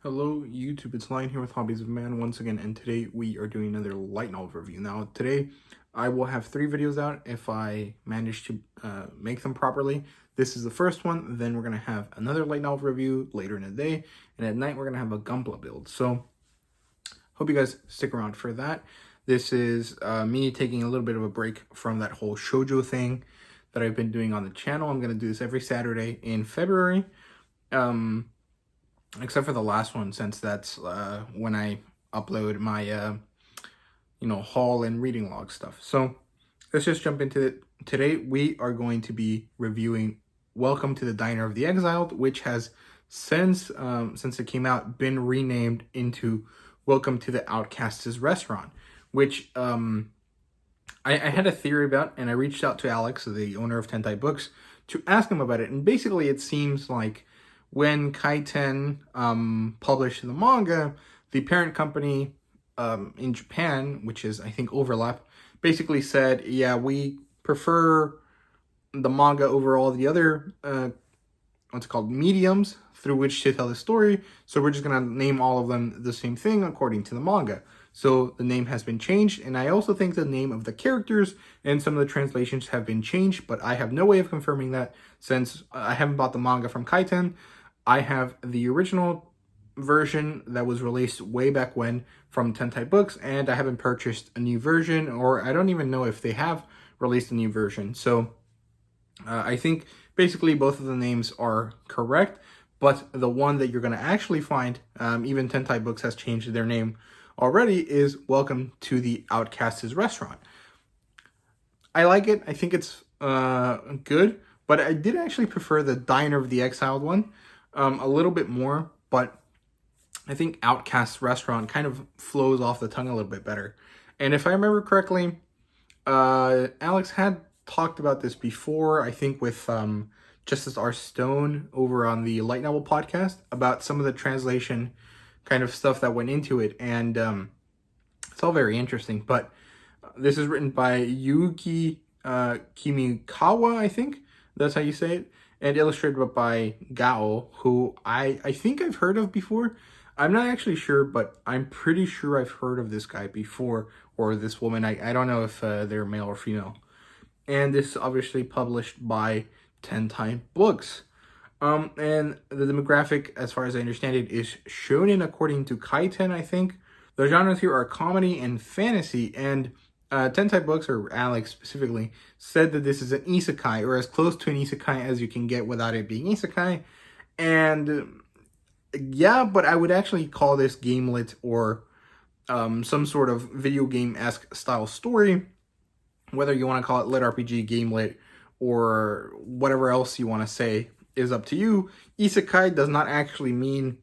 Hello YouTube, it's Lion here with Hobbies of Man once again, and today we are doing another light novel review. Now today I will have 3 videos out if I manage to make them properly. This is the first one, then we're going to have another light novel review later in the day, and at night we're going to have a Gunpla build. So hope you guys stick around for that. This is me taking a little bit of a break from that whole shoujo thing that I've been doing on the channel. I'm going to do this every Saturday in February. Except for the last one, since that's when I upload my, haul and reading log stuff. So let's just jump into it. Today, we are going to be reviewing Welcome to the Diner of the Exiled, which has since it came out, been renamed into Welcome to the Outcast'S restaurant, which I had a theory about, and I reached out to Alex, the owner of Tentai Books, to ask him about it. And basically, it seems like when Kaiten published the manga, the parent company in Japan, which is, I think, Overlap, basically said, yeah, we prefer the manga over all the other, mediums through which to tell the story, so we're just going to name all of them the same thing according to the manga. So the name has been changed, and I also think the name of the characters and some of the translations have been changed, but I have no way of confirming that since I haven't bought the manga from Kaiten. I have the original version that was released way back when from Tentai Books, and I haven't purchased a new version, or I don't even know if they have released a new version. So I think basically both of the names are correct, but the one that you're going to actually find, even Tentai Books has changed their name already, is Welcome to the Outcast'S restaurant. I like it. I think it's good, but I did actually prefer the Diner of the Exiled one a little bit more, but I think Outcast's restaurant kind of flows off the tongue a little bit better. And if I remember correctly, Alex had talked about this before, I think with Justice R. Stone over on the Light Novel podcast, about some of the translation kind of stuff that went into it, and it's all very interesting. But this is written by Yuki Kimikawa, I think that's how you say it, and illustrated by Gao, who I think I've heard of before. I'm not actually sure, but I'm pretty sure I've heard of this guy before, or this woman. I don't know if they're male or female. And this is obviously published by Tentai Books. And the demographic, as far as I understand it, is shonen according to Kaiten, I think. The genres here are comedy and fantasy, and Tentai Books, or Alex specifically, said that this is an isekai, or as close to an isekai as you can get without it being isekai. And yeah, but I would actually call this gamelit, or some sort of video game-esque style story, whether you want to call it lit RPG, gamelit, or whatever else you want to say is up to you. Isekai does not actually mean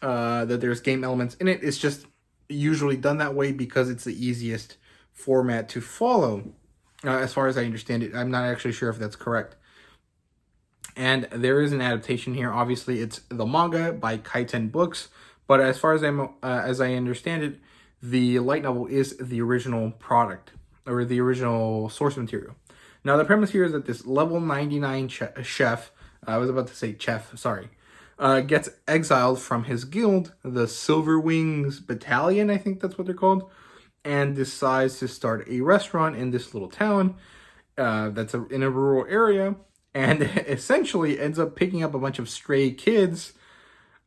that there's game elements in it. It's just usually done that way because it's the easiest format to follow, as far as I understand it. I'm not actually sure if that's correct. And there is an adaptation here. Obviously, it's the manga by Kaiten Books, but as far as I understand it, the light novel is the original product, or the original source material. Now, the premise here is that this level 99 chef, I was about to say chef, sorry, gets exiled from his guild, the Silver Wings Battalion, I think that's what they're called, and decides to start a restaurant in this little town that's in a rural area, and essentially ends up picking up a bunch of stray kids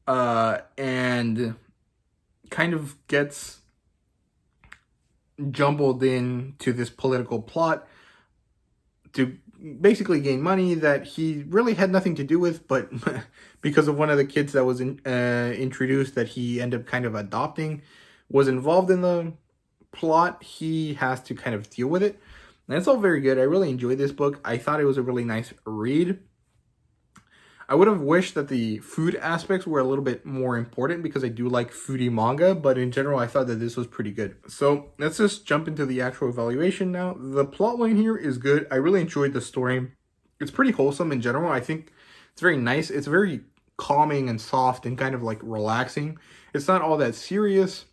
and kind of gets jumbled into this political plot to basically gain money that he really had nothing to do with, but because of one of the kids that was introduced that he ended up kind of adopting was involved in the plot, he has to kind of deal with it. And it's all very good. I really enjoyed this book. I thought it was a really nice read. I would have wished that the food aspects were a little bit more important because I do like foodie manga, but in general, I thought that this was pretty good. So let's just jump into the actual evaluation now. The plotline here is good. I really enjoyed the story. It's pretty wholesome in general. I think it's very nice. It's very calming and soft and kind of like relaxing. It's not all that serious,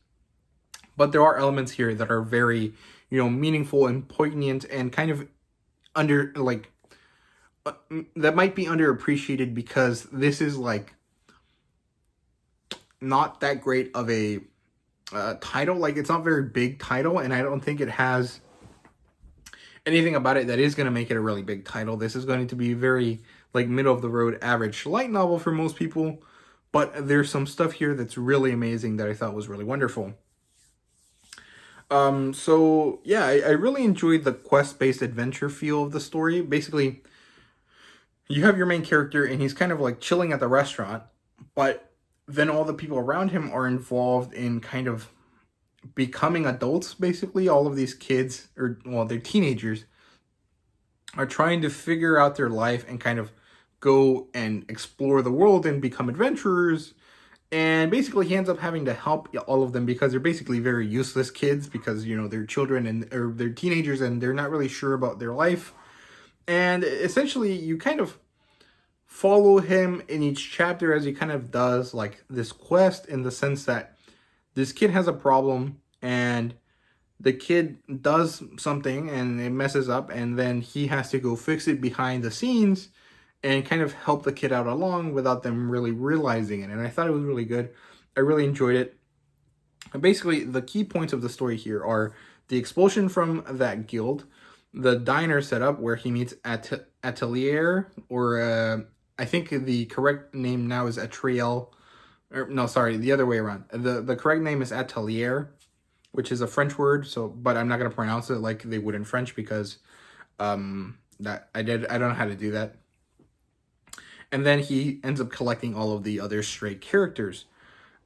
but there are elements here that are very, meaningful and poignant and kind of that might be underappreciated because this is like not that great of a title. Like, it's not a very big title, and I don't think it has anything about it that is going to make it a really big title. This is going to be very, like, middle of the road, average light novel for most people, but there's some stuff here that's really amazing that I thought was really wonderful. So yeah, I really enjoyed the quest-based adventure feel of the story. Basically, you have your main character and he's kind of like chilling at the restaurant, but then all the people around him are involved in kind of becoming adults. Basically, all of these kids, or well, they're teenagers, are trying to figure out their life and kind of go and explore the world and become adventurers. And basically he ends up having to help all of them because they're basically very useless kids, because, you know, they're children and or they're teenagers and they're not really sure about their life. And essentially you kind of follow him in each chapter as he kind of does like this quest, in the sense that this kid has a problem and the kid does something and it messes up, and then he has to go fix it behind the scenes and kind of help the kid out along without them really realizing it. And I thought it was really good. I really enjoyed it. And basically, the key points of the story here are the expulsion from that guild, the diner setup where he meets Atelier, or I think the correct name now is Atriel. Or, no, sorry, the other way around. The correct name is Atelier, which is a French word. So, but I'm not gonna pronounce it like they would in French, because I don't know how to do that. And then he ends up collecting all of the other stray characters.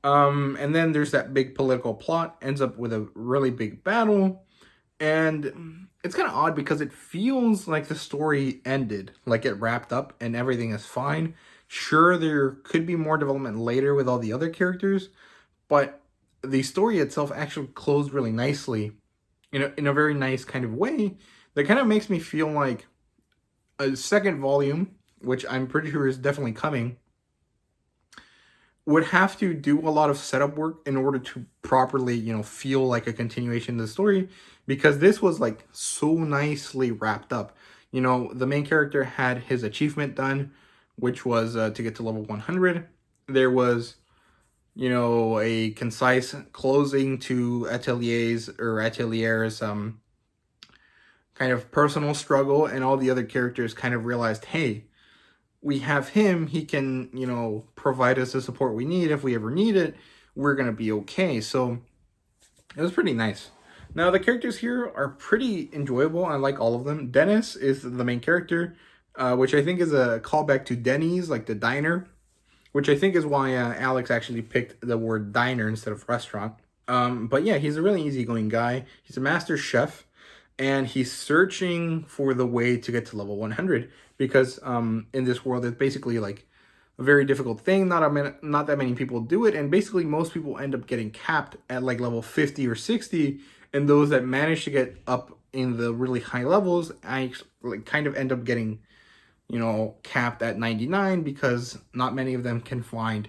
And then there's that big political plot, ends up with a really big battle. And it's kind of odd because it feels like the story ended, like it wrapped up and everything is fine. Sure, there could be more development later with all the other characters, but the story itself actually closed really nicely in a very nice kind of way that kind of makes me feel like a second volume, which I'm pretty sure is definitely coming, would have to do a lot of setup work in order to properly, you know, feel like a continuation of the story, because this was like so nicely wrapped up. You know, the main character had his achievement done, which was to get to level 100. There was, you know, a concise closing to Atelier's kind of personal struggle, and all the other characters kind of realized, hey, we have him, he can, you know, provide us the support we need. If we ever need it, we're going to be okay. So it was pretty nice. Now, the characters here are pretty enjoyable. I like all of them. Dennis is the main character, which I think is a callback to Denny's, like the diner, which I think is why Alex actually picked the word diner instead of restaurant. But yeah, he's a really easygoing guy. He's a master chef, and he's searching for the way to get to level 100, because in this world it's basically like a very difficult thing. Not that many people do it, and basically most people end up getting capped at like level 50 or 60, and those that manage to get up in the really high levels kind of end up getting, you know, capped at 99, because not many of them can find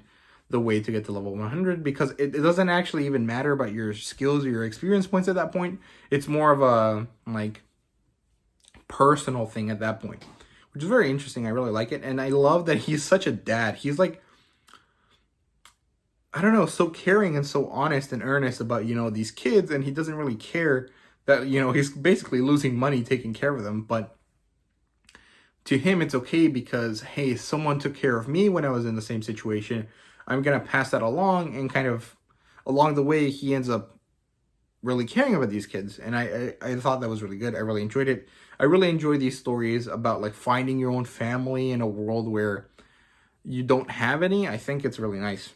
the way to get to level 100, because it doesn't actually even matter about your skills or your experience points at that point. It's more of a like personal thing at that point, which is very interesting. I really like it, and I love that he's such a dad. He's like, I don't know, so caring and so honest and earnest about, you know, these kids, and he doesn't really care that, you know, he's basically losing money taking care of them, but to him it's okay, because hey, someone took care of me when I was in the same situation. I'm gonna pass that along, and kind of along the way he ends up really caring about these kids, and I thought that was really good. I really enjoyed it. I really enjoy these stories about like finding your own family in a world where you don't have any. I think it's really nice.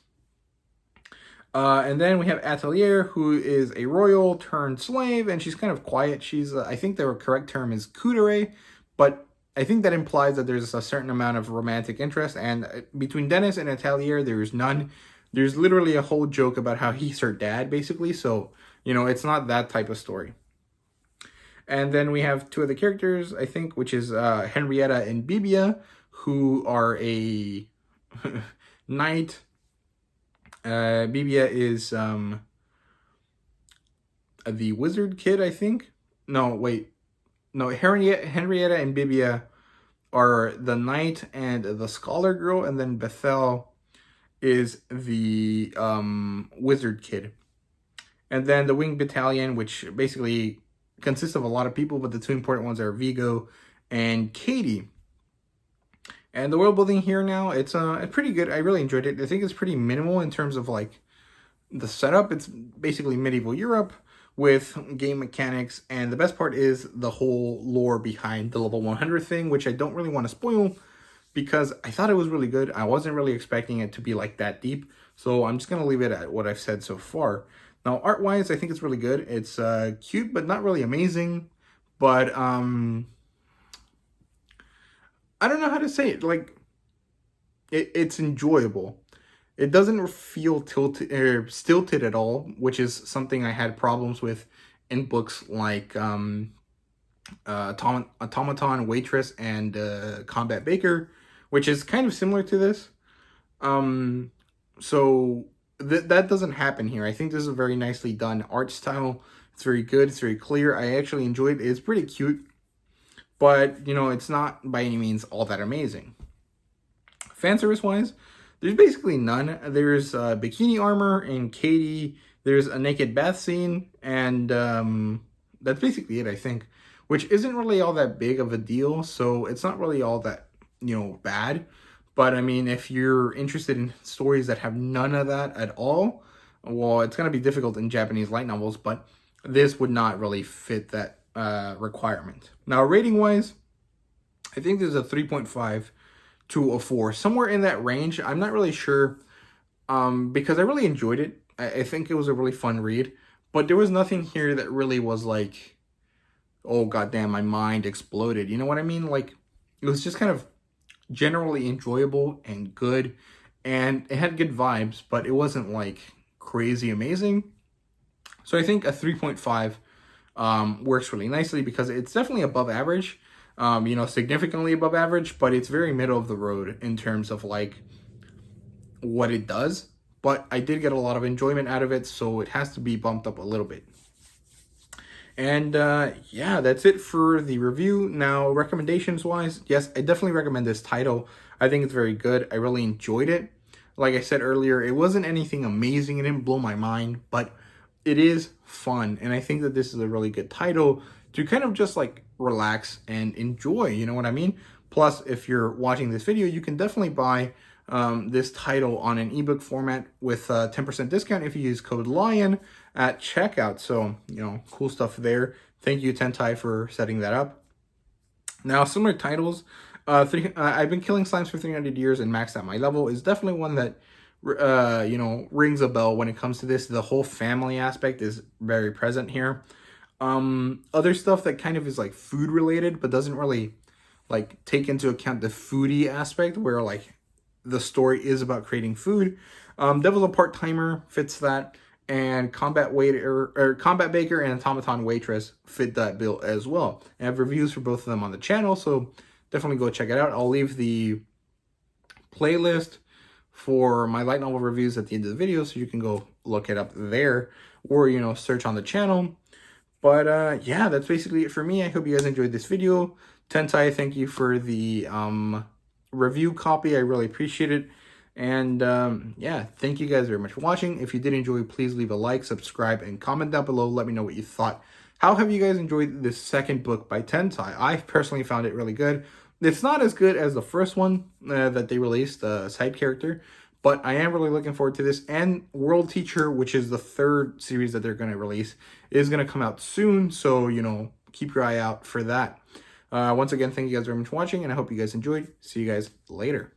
And then we have Atelier, who is a royal turned slave, and she's kind of quiet. She's, I think the correct term is kudere, but I think that implies that there's a certain amount of romantic interest, and between Dennis and Atelier, there's none. There's literally a whole joke about how he's her dad, basically, so, you know, it's not that type of story. And then we have two other characters, I think, which is Henrietta and Bibia, who are a knight. Bibia is the wizard kid, I think. No, wait. No, Henrietta and Bibia are the knight and the scholar girl, and then Bethel is the wizard kid. And then the Wing Battalion, which basically consists of a lot of people, but the two important ones are Vigo and Katie. And the world building here now, it's pretty good. I really enjoyed it. I think it's pretty minimal in terms of like the setup. It's basically medieval Europe with game mechanics, and the best part is the whole lore behind the level 100 thing, which I don't really want to spoil because I thought it was really good. I wasn't really expecting it to be like that deep, so I'm just going to leave it at what I've said so far. Now, art-wise, I think it's really good. It's cute, but not really amazing. But I don't know how to say it. Like, it's enjoyable. It doesn't feel tilted or stilted at all, which is something I had problems with in books like Automaton, Waitress, and Combat Baker, which is kind of similar to this. So that doesn't happen here. I think this is a very nicely done art style. It's very good. It's very clear. I actually enjoyed it. It's pretty cute, but you know, it's not by any means all that amazing. Fan service wise, there's basically none. There's bikini armor in Katie. There's a naked bath scene, and that's basically it, I think, which isn't really all that big of a deal. So it's not really all that, you know, bad. But I mean, if you're interested in stories that have none of that at all, well, it's going to be difficult in Japanese light novels, but this would not really fit that requirement. Now, rating-wise, I think there's a 3.5 to a 4, somewhere in that range. I'm not really sure because I really enjoyed it. I think it was a really fun read, but there was nothing here that really was like, oh, goddamn, my mind exploded. You know what I mean? Like, it was just kind of generally enjoyable and good, and it had good vibes, but it wasn't like crazy amazing. So I think a 3.5 works really nicely because it's definitely above average, you know, significantly above average, but it's very middle of the road in terms of like what it does. But I did get a lot of enjoyment out of it, so it has to be bumped up a little bit. And yeah, that's it for the review. Now, recommendations wise, yes, I definitely recommend this title. I think it's very good. I really enjoyed it. Like I said earlier, it wasn't anything amazing. It didn't blow my mind, but it is fun. And I think that this is a really good title to kind of just like relax and enjoy, you know what I mean? Plus, if you're watching this video, you can definitely buy this title on an ebook format with a 10% discount if you use code LION at checkout. So, you know, cool stuff there. Thank you, Tentai, for setting that up. Now, similar titles. I've been killing slimes for 300 years and maxed out my level is definitely one that, you know, rings a bell when it comes to this. The whole family aspect is very present here. Other stuff that kind of is like food related, but doesn't really like take into account the foodie aspect where like the story is about creating food. Devil's a Part-Timer fits that, and Combat Baker and Automaton Waitress fit that bill as well. I have reviews for both of them on the channel, so definitely go check it out. I'll leave the playlist for my light novel reviews at the end of the video, so you can go look it up there, or, you know, search on the channel. But yeah, that's basically it for me. I hope you guys enjoyed this video. Tentai, thank you for the review copy. I really appreciate it. And yeah, thank you guys very much for watching. If you did enjoy, please leave a like, subscribe, and comment down below. Let me know what you thought. How have you guys enjoyed this second book by Tentai? I personally found it really good. It's not as good as the first one that they released, Side Character, but I am really looking forward to this. And World Teacher, which is the third series that they're going to release, is going to come out soon. So, you know, keep your eye out for that. Once again, thank you guys very much for watching, and I hope you guys enjoyed. See you guys later.